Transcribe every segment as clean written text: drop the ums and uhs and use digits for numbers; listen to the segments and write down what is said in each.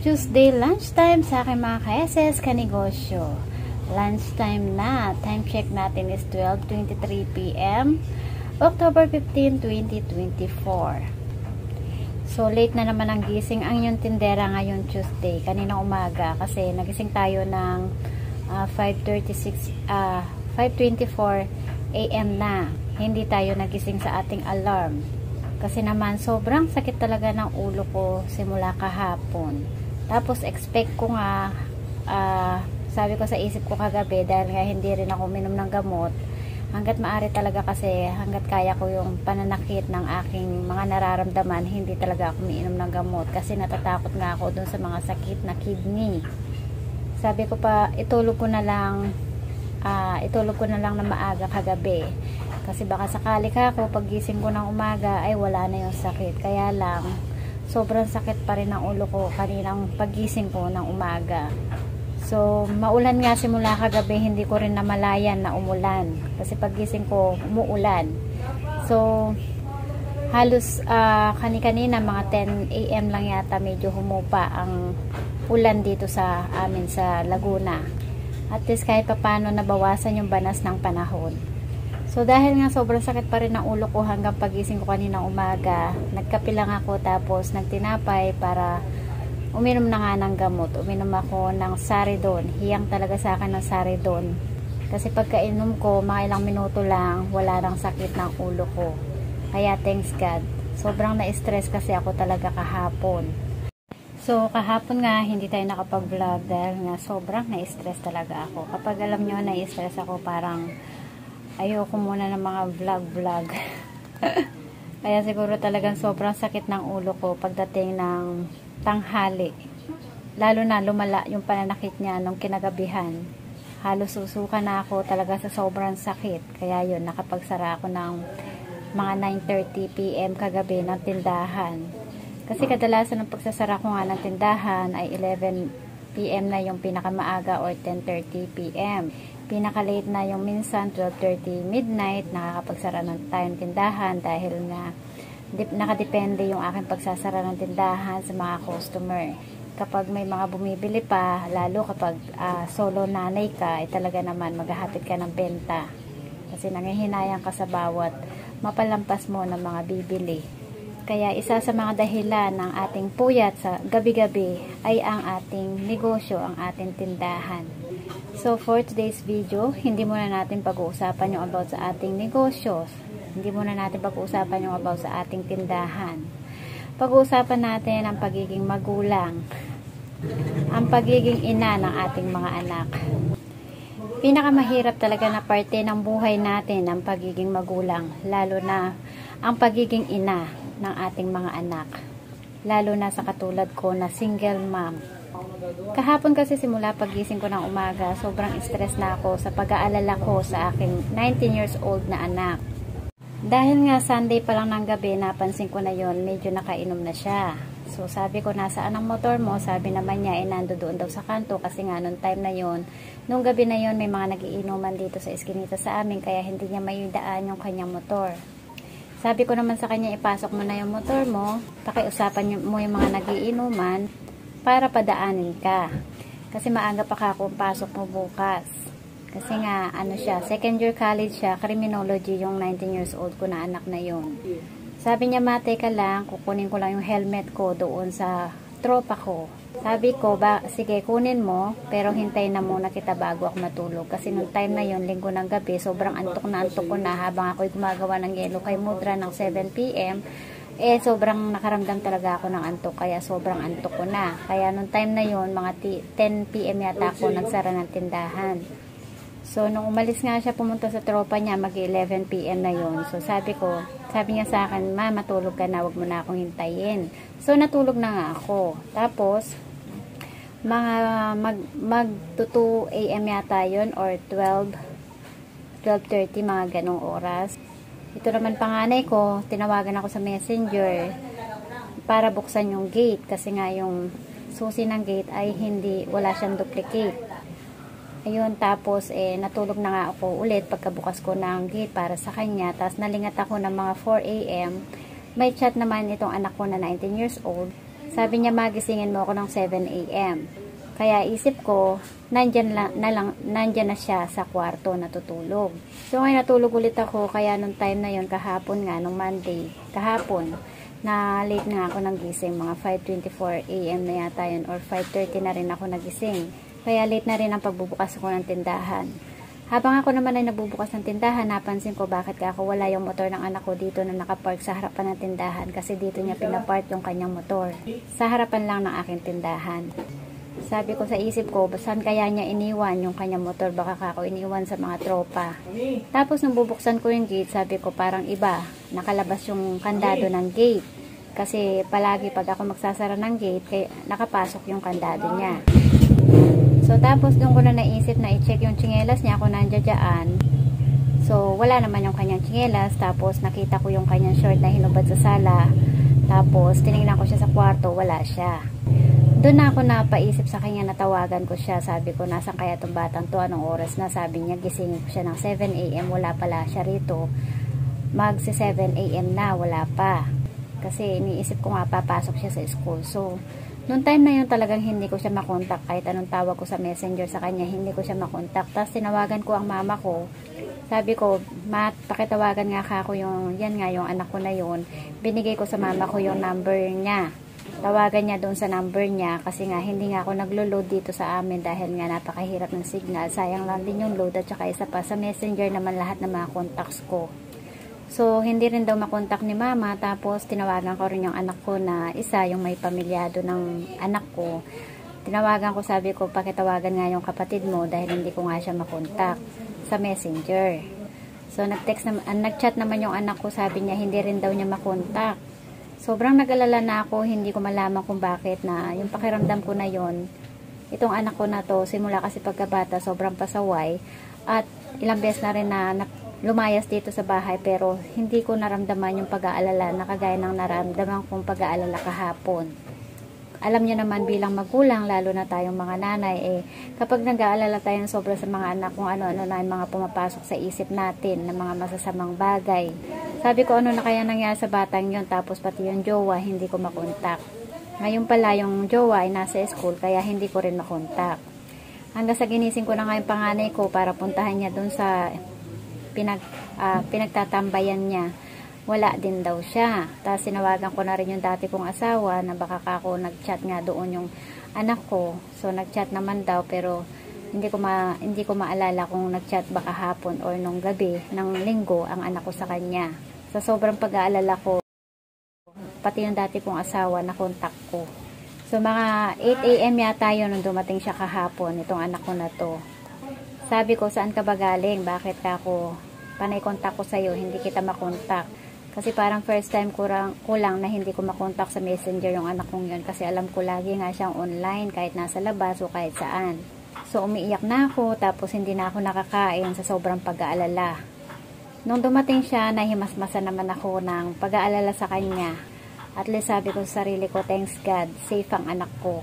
Tuesday lunchtime sa aking mga ka-SS kanegosyo. Lunchtime na. Time check natin is 12:23 p.m. October 15, 2024. So, late na naman ang gising ang yung tindera ngayon Tuesday. Kaninang umaga kasi nagising tayo ng 5:24 a.m. na. Hindi tayo nagising sa ating alarm. Kasi naman sobrang sakit talaga ng ulo ko simula kahapon. Tapos expect ko nga, sabi ko sa isip ko kagabi dahil nga hindi rin ako minom ng gamot. Hanggat maaari talaga kasi, hanggat kaya ko yung pananakit ng aking mga nararamdaman, hindi talaga ako umiinom ng gamot. Kasi natatakot nga ako dun sa mga sakit na kidney. Sabi ko pa, itulog ko na lang na maaga kagabi. Kasi baka sakali ka ako, paggising ko ng umaga, ay wala na yung sakit. Kaya lang, sobrang sakit pa rin ang ulo ko kaninang paggising ko ng umaga. So, maulan nga simula kagabi, hindi ko rin namalayan na umulan. Kasi paggising ko, umuulan. So, halos kani-kanina mga 10 a.m. lang yata medyo humupa ang ulan dito sa amin sa Laguna. At least kahit paano nabawasan yung banas ng panahon. So, dahil nga sobrang sakit pa rin ang ulo ko hanggang pagising ko kaninang umaga, nagkape lang ako tapos nagtinapay para uminom na nga ng gamot. Uminom ako ng Saridon. Hiyang talaga sa akin ng Saridon. Kasi pagkainom ko, mga ilang minuto lang, wala nang sakit ng ulo ko. Kaya thanks God. Sobrang na-stress kasi ako talaga kahapon. So, kahapon nga, hindi tayo nakapag-vlog dahil nga sobrang na-stress talaga ako. Kapag alam nyo, na-stress ako, parang ayoko muna ng mga vlog. Kaya siguro talagang sobrang sakit ng ulo ko pagdating ng tanghali. Lalo na lumala yung pananakit niya nung kinagabihan. Halos susuka na ako talaga sa sobrang sakit. Kaya yun, nakapagsara ako ng mga 9:30 p.m. kagabi ng tindahan. Kasi kadalasan ng pagsasara ko nga ng tindahan ay 11 p.m. na yung pinakamaaga or 10:30 p.m. Pinaka-late na yung minsan 12:30 midnight, nakakapagsara ng time tindahan dahil na nakadepende yung aking pagsasara ng tindahan sa mga customer. Kapag may mga bumibili pa, lalo kapag solo nanay ka, ay talaga naman maghahatid ka ng benta. Kasi nangihinayang ka sa bawat mapalampas mo ng mga bibili. Kaya isa sa mga dahilan ng ating puyat sa gabi-gabi ay ang ating negosyo, ang ating tindahan. So for today's video, hindi muna natin pag-uusapan yung about sa ating negosyo. Hindi muna natin pag-uusapan yung about sa ating tindahan. Pag-uusapan natin ang pagiging magulang, ang pagiging ina ng ating mga anak. Pinakamahirap talaga na parte ng buhay natin ang pagiging magulang, lalo na ang pagiging ina ng ating mga anak. Lalo na sa katulad ko na single mom. Kahapon kasi simula pagising ko ng umaga, sobrang stress na ako sa pag-aalala ko sa aking 19 years old na anak. Dahil nga Sunday pa lang ng gabi, napansin ko na yon, medyo nakainom na siya. So sabi ko, nasaan ang motor mo? Sabi naman niya, nando doon daw sa kanto kasi nga nung time na yon, nung gabi na yon, may mga nagiinuman dito sa eskinita sa amin kaya hindi niya may daan yung kanyang motor. Sabi ko naman sa kanya, ipasok mo na yung motor mo, pakiusapan mo yung mga nagiinuman para padaanin ka. Kasi maaga pa ka kung pasok mo bukas. Kasi nga, second year college siya, criminology yung 19 years old ko na anak na yun. Sabi niya, mate ka lang, kukunin ko lang yung helmet ko doon sa tropa ko. Sabi ko, sige kunin mo, pero hintayin na muna kita bago ako matulog. Kasi nung time na yun, linggo ng gabi, sobrang antok ko na habang ako'y gumagawa ng yelo kay Mudra ng 7 p.m. Sobrang nakaramdam talaga ako ng antok, kaya sobrang antok ko na. Kaya nung time na yun, mga 10 p.m. yata ako nagsara ng tindahan. So, nung umalis nga siya, pumunta sa tropa niya, mag-11 p.m. na yun. So, sabi niya sa akin, ma, matulog ka na, wag mo na akong hintayin. So, natulog na nga ako. Tapos, mag-2 a.m. yata yun, or 12:30, mga ganong oras. Ito naman panganay ko, tinawagan ako sa messenger para buksan yung gate. Kasi nga yung susi ng gate ay wala siyang duplicate. Ayun, tapos natulog na nga ako ulit pagkabukas ko ng gate para sa kanya. Tapos nalingat ako ng mga 4 a.m. May chat naman itong anak ko na 19 years old. Sabi niya magisingin mo ako ng 7 a.m. Kaya isip ko, nandyan na siya sa kwarto natutulog. So ngayon natulog ulit ako, kaya nung time na yon kahapon nga, nung Monday, kahapon, na late na ako ng gising, mga 5:24 a.m. na yata yun, or 5:30 na rin ako nagising. Kaya late na rin ang pagbubukas ko ng tindahan. Habang ako naman ay nagbubukas ng tindahan, napansin ko bakit ako wala yung motor ng anak ko dito na nakapark sa harapan ng tindahan, kasi dito niya pinapark yung kanyang motor. Sa harapan lang ng aking tindahan. Sabi ko sa isip ko, saan kaya niya iniwan yung kanyang motor? Baka ako iniwan sa mga tropa. Tapos nung bubuksan ko yung gate, sabi ko parang iba. Nakalabas yung kandado ng gate. Kasi palagi pag ako magsasara ng gate, nakapasok yung kandado niya. So tapos doon ko na naisip na i-check yung tsinelas niya kung nandiyan dyan. So wala naman yung kanyang tsinelas. Tapos nakita ko yung kanyang short na hinubad sa sala. Tapos tinignan ko siya sa kwarto, wala siya. Doon na ako napaisip sa kanya, natawagan ko siya. Sabi ko, nasan kaya itong batang to? Anong oras na? Sabi niya, gising ko siya ng 7 a.m. Wala pala siya rito. Magsi 7 a.m. na, wala pa. Kasi iniisip ko nga, papasok siya sa school. So, noong time na yun talagang hindi ko siya makontak. Kahit anong tawag ko sa messenger sa kanya, hindi ko siya makontak. Tapos tinawagan ko ang mama ko. Sabi ko, pakitawagan nga ako yung, yan nga, yung anak ko na yun. Binigay ko sa mama ko yung number niya. Tawagan niya doon sa number niya kasi nga hindi nga ako naglo-load dito sa amin dahil nga napakahirap ng signal. Sayang lang din yung load at saka isa pa sa messenger naman lahat ng mga contacts ko. So hindi rin daw makontak ni mama, tapos tinawagan ko rin yung anak ko na isa, yung may pamilyado ng anak ko. Tinawagan ko, sabi ko pakitawagan nga yung kapatid mo dahil hindi ko nga siya makontak sa messenger. So nag-chat naman yung anak ko, sabi niya hindi rin daw niya makontak. Sobrang nag-alala na ako, hindi ko malaman kung bakit na yung pakiramdam ko na yon. Itong anak ko na to, simula kasi pagkabata, sobrang pasaway. At ilang beses na rin na lumayas dito sa bahay, pero hindi ko naramdaman yung pag-aalala na kagaya ng naramdaman kong pag-aalala kahapon. Alam niyo naman bilang magulang, lalo na tayong mga nanay, kapag nag-aalala tayo sobra sa mga anak, kung ano-ano na yung mga pumapasok sa isip natin, ng mga masasamang bagay. Sabi ko, ano na kaya nangyari sa batang yun, tapos pati yung jowa, hindi ko makontak. Ngayon pala, yung jowa ay nasa school, kaya hindi ko rin makontak. Hanggang sa ginising ko na nga yung panganay ko para puntahan niya dun sa pinagtatambayan niya. Wala din daw siya. Tapos sinawagan ko na rin yung dati kong asawa na baka ako nag-chat nga doon yung anak ko. So nag-chat naman daw, pero hindi ko maalala kung nag-chat ba kahapon or nung gabi ng linggo ang anak ko sa kanya. Sa sobrang pag-aalala ko, pati yung dati kong asawa na kontak ko. So mga 8 a.m. yata yun nung dumating siya kahapon, itong anak ko na to. Sabi ko, saan ka ba galing? Bakit ka ako panay kontak ko sa'yo, hindi kita makontak? Kasi parang first time ko lang na hindi ko makontak sa messenger yung anak kong yun. Kasi alam ko lagi nga siyang online kahit nasa labas o kahit saan. So umiiyak na ako, tapos hindi na ako nakakain sa sobrang pag-aalala. Nung dumating siya, nahimasmasan naman ako ng pag-aalala sa kanya. At least sabi ko sa sarili ko, thanks God, safe ang anak ko.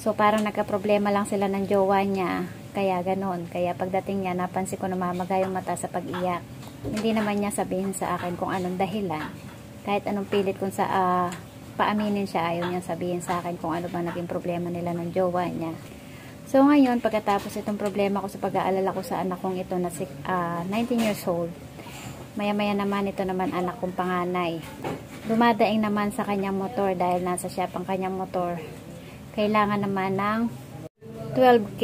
So parang nagka-problema lang sila ng jowa niya. Kaya ganon. Kaya pagdating niya, napansin ko na mamaga yung mata sa pag-iyak. Hindi naman niya sabihin sa akin kung anong dahilan. Kahit anong pilit kung paaminin siya, ayaw niya sabihin sa akin kung ano bang naging problema nila ng jowa niya. So ngayon, pagkatapos itong problema ko sa pag-aalala ko sa anak kong ito na 19 years old, maya-maya naman ito naman anak kong panganay. Dumadaing naman sa kanyang motor dahil nasa siya pang kanyang motor. Kailangan naman ng 12K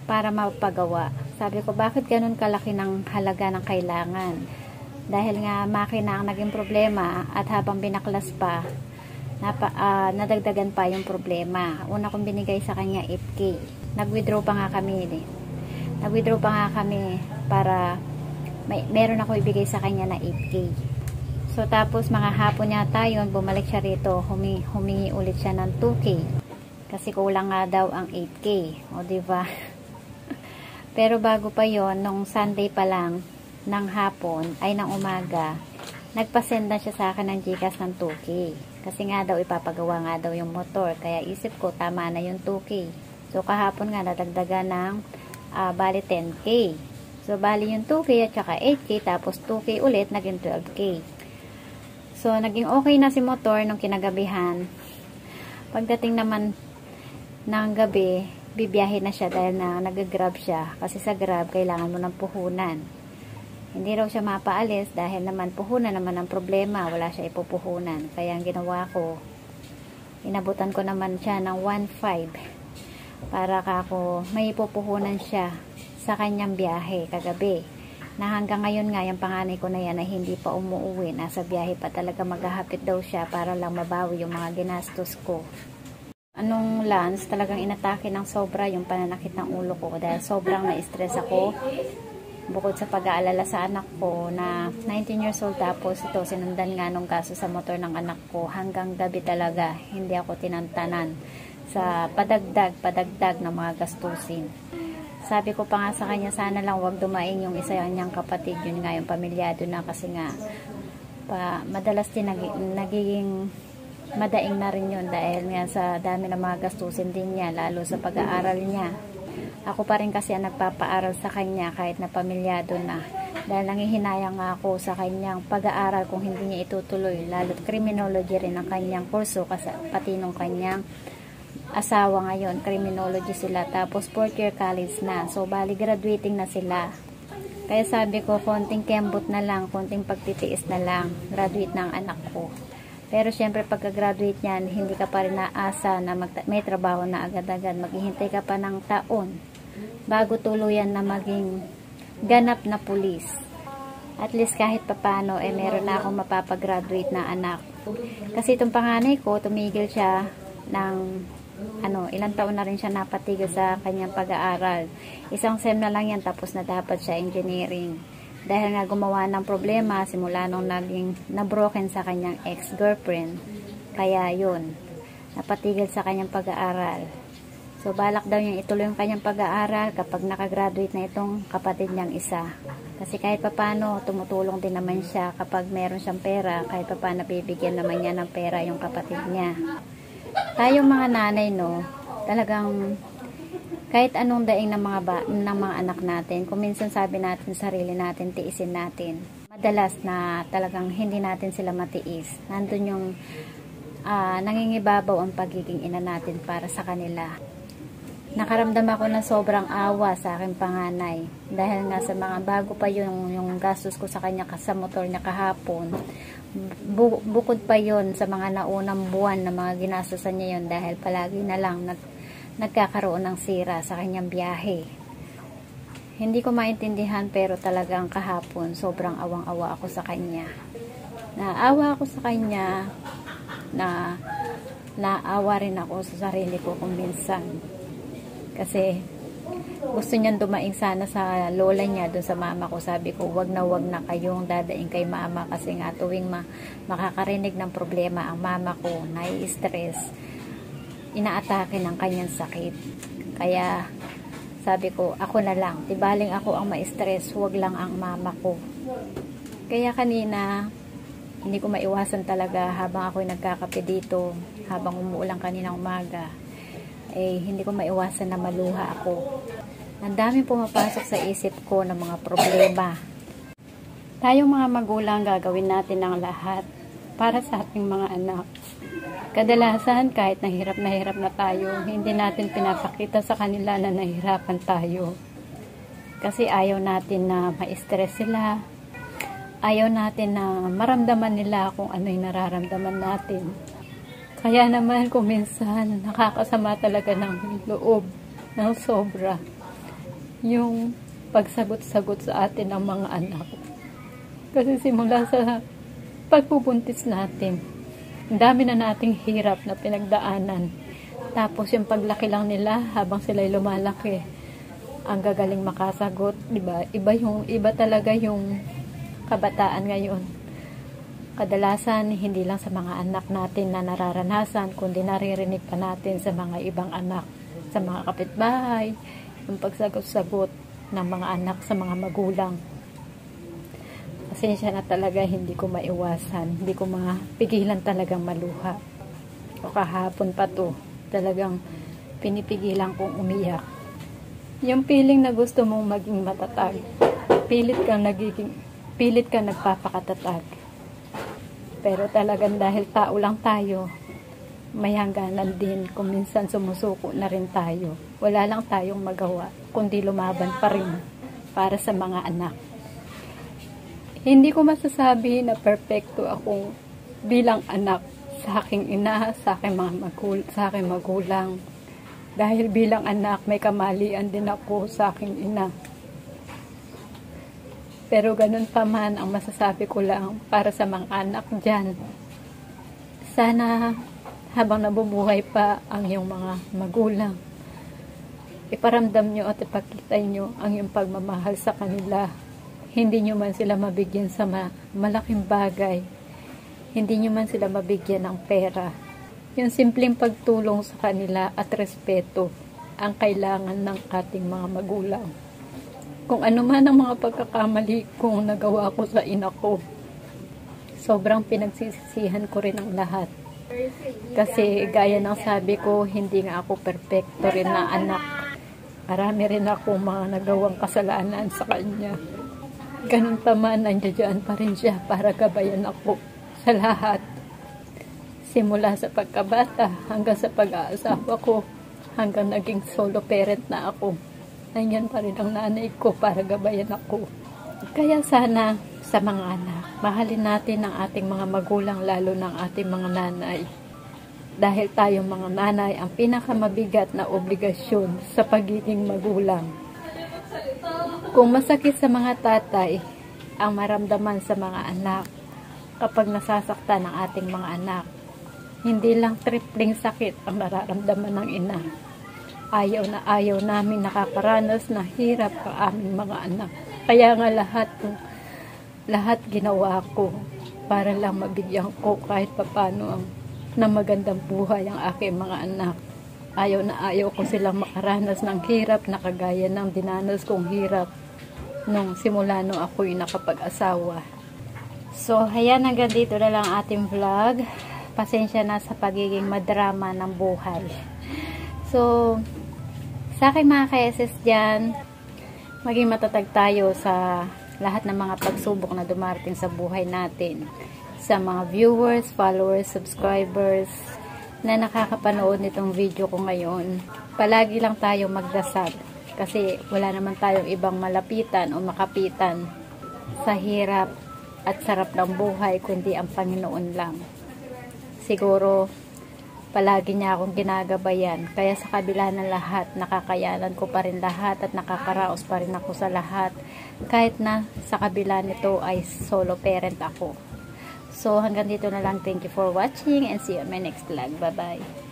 para mapagawa. Sabi ko, bakit ganun kalaki ng halaga ng kailangan? Dahil nga makina ang naging problema at habang binaklas pa, nadagdagan pa yung problema. Una kong binigay sa kanya 8K. Nag-withdraw pa nga kami. Nag-withdraw pa nga kami para meron ako ibigay sa kanya na 8K. So tapos mga hapon yata yun, bumalik siya rito, humingi ulit siya ng 2K. Kasi kulang nga daw ang 8K. O diba? Pero bago pa yon, nung Sunday pa lang ng hapon ay ng umaga, nagpasend na siya sa akin ng GCash ng 2K. Kasi nga daw ipapagawa nga daw yung motor. Kaya isip ko tama na yung 2K. So kahapon nga nadagdagan ng bali 10K. So bali yung 2K at saka 8K tapos 2K ulit naging 12K. So naging okay na si motor nung kinagabihan. Pagdating naman ng gabi, bibiyahe na siya dahil na nag-grab siya. Kasi sa grab, kailangan mo ng puhunan. Hindi raw siya mapaalis dahil naman puhunan naman ang problema. Wala siya ipupuhunan. Kaya ang ginawa ko, inabutan ko naman siya ng 1.5 para kako may ipupuhunan siya sa kanyang biyahe kagabi. Na hanggang ngayon nga, yung panganay ko na yan ay hindi pa umuuwi. Nasa biyahe pa talaga, maghahapit daw siya para lang mabawi yung mga ginastos ko. Anong lunch, talagang inatake ng sobra yung pananakit ng ulo ko dahil sobrang na-stress ako. Bukod sa pag-aalala sa anak ko na 19 years old, tapos ito sinundan nga nung kaso sa motor ng anak ko, hanggang gabi talaga hindi ako tinantanan sa padagdag ng mga gastusin. Sabi ko pa nga sa kanya, sana lang wag dumaing yung isa niyang kapatid, yun nga yung pamilyado na, kasi nga madalas din nagiging madaing na rin yun dahil nga sa dami ng mga gastusin din niya, lalo sa pag-aaral niya. Ako pa rin kasi ang nagpapaaral sa kanya kahit na pamilyado na, dahil nangihinayang nga ako sa kanyang pag-aaral kung hindi niya itutuloy, lalo criminology rin ang kanyang kurso, kasi pati nung kanyang asawa ngayon, criminology sila, tapos 4th year college na, so bali graduating na sila. Kaya sabi ko, konting kembot na lang, konting pagtitiis na lang, graduate na ang anak ko. Pero syempre pagka-graduate niyan, hindi ka pa rin naasa na may trabaho na agad-agad, maghihintay ka pa ng taon bago tuluyan na maging ganap na pulis. At least kahit papano, meron na akong mapapag-graduate na anak. Kasi itong panganay ko, tumigil siya ng ilang taon na rin siya napatigil sa kanyang pag-aaral. Isang sem na lang yan, tapos na dapat siya engineering. Dahil nga gumawa ng problema simula nung nabroken sa kanyang ex-girlfriend. Kaya yun, napatigil sa kanyang pag-aaral. So balak daw niyang ituloy yung kanyang pag-aaral kapag nakagraduate na itong kapatid niyang isa. Kasi kahit papano, tumutulong din naman siya kapag meron siyang pera, kahit papano bibigyan naman niya ng pera yung kapatid niya. Tayong mga nanay, no, talagang kahit anong daing ng mga anak natin, kung minsan sabi natin sarili natin, tiisin natin. Madalas na talagang hindi natin sila matiis. Nandun yung nangingibabaw ang pagiging ina natin para sa kanila. Nakaramdam ako ng sobrang awa sa aking panganay. Dahil nga sa mga bago pa yung gastos ko sa kanya sa motor niya kahapon. Bukod pa yon sa mga naunang buwan na mga ginastosan niya yon, dahil palagi na lang nagkakaroon ng sira sa kanyang biyahe. Hindi ko maintindihan, pero talagang kahapon sobrang awang-awa ako sa kanya. Naawa ako sa kanya, na naawa rin ako sa sarili ko kung minsan. Kasi gusto niyang dumaing sana sa lola niya, dun sa mama ko. Sabi ko, wag na kayong dadaing kay mama, kasi nga tuwing makakarinig ng problema ang mama ko, nai-stress, inaatake ng kanyang sakit. Kaya sabi ko, ako na lang, tibaling ako ang ma-stress, wag lang ang mama ko. Kaya kanina, hindi ko maiwasan talaga, habang ako'y nagkakape dito, habang umuulan kaninang umaga, hindi ko maiwasan na maluha ako. Ang daming pumapasok sa isip ko ng mga problema. Tayong mga magulang, gagawin natin ang lahat para sa ating mga anak. Kadalasan, kahit nahirap na tayo, hindi natin pinapakita sa kanila na nahihirapan tayo. Kasi ayaw natin na ma-stress sila. Ayaw natin na maramdaman nila kung ano yung nararamdaman natin. Kaya naman kung minsan nakakasama talaga ng loob ng sobra yung pagsagot-sagot sa atin ng mga anak. Kasi simula sa pagpubuntis natin, ang dami na nating hirap na pinagdaanan. Tapos yung paglaki lang nila habang sila'y lumalaki, ang gagaling makasagot, diba? Iba talaga yung kabataan ngayon. Kadalasan, hindi lang sa mga anak natin na nararanasan, kundi naririnig pa natin sa mga ibang anak, sa mga kapitbahay, yung pagsagot-sagot ng mga anak sa mga magulang. Pasensya na talaga, hindi ko maiwasan, hindi ko mapigilan talagang maluha. O kahapon pa to, talagang pinipigilan kong umiyak. Yung feeling na gusto mong maging matatag, pilit kang nagpapakatatag. Pero talagang dahil tao lang tayo, may hangganan din kung minsan sumusuko na rin tayo. Wala lang tayong magawa, kundi lumaban pa rin para sa mga anak. Hindi ko masasabi na perfecto akong bilang anak sa aking ina, sa aking magulang. Dahil bilang anak, may kamalian din ako sa aking ina. Pero ganun pa man, ang masasabi ko lang para sa mga anak dyan. Sana habang nabubuhay pa ang iyong mga magulang, iparamdam nyo at ipakita nyo ang iyong pagmamahal sa kanila. Hindi nyo man sila mabigyan sa malaking bagay. Hindi nyo man sila mabigyan ng pera. Yung simpleng pagtulong sa kanila at respeto ang kailangan ng ating mga magulang. Kung ano man ang mga pagkakamali kong nagawa ko sa ina ko, sobrang pinagsisisihan ko rin ang lahat. Kasi gaya ng sabi ko, hindi nga ako perfecto rin na anak. Marami rin akong mga nagawang kasalanan sa kanya. Ganun pa man, nandiyan pa rin siya para gabayan ako sa lahat. Simula sa pagkabata hanggang sa pag-aasawa ko, hanggang naging solo parent na ako. Nandiyan pa rin ang nanay ko para gabayan ako. Kaya sana sa mga anak, mahalin natin ang ating mga magulang, lalo ng ating mga nanay. Dahil tayong mga nanay ang pinakamabigat na obligasyon sa pagiging magulang. Kung masakit sa mga tatay ang maramdaman sa mga anak kapag nasasaktan ang ating mga anak, hindi lang tripling sakit ang nararamdaman ng ina. Ayaw na ayaw namin nakakaranas na hirap ang aming mga anak. Kaya nga lahat ginawa ko para lang mabigyan ko kahit papano na magandang buhay ang aking mga anak. Ayaw na ayaw ko silang makaranas ng hirap na kagaya ng dinanas kong hirap nung simula nung ako'y nakapag-asawa. So, ayan, hanggang dito na lang ating vlog. Pasensya na sa pagiging madrama ng buhay. So, sa aking mga ka-SS dyan, maging matatag tayo sa lahat ng mga pagsubok na dumarating sa buhay natin. Sa mga viewers, followers, subscribers na nakakapanood nitong video ko ngayon, palagi lang tayo magdasal. Kasi wala naman tayong ibang malapitan o makapitan sa hirap at sarap ng buhay, kundi ang Panginoon lang. Siguro, palagi niya akong ginagabayan. Kaya sa kabila ng lahat, nakakayanan ko pa rin lahat at nakakaraos pa rin ako sa lahat. Kahit na sa kabila nito ay solo parent ako. So, hanggang dito na lang. Thank you for watching and see you on my next vlog. Bye-bye.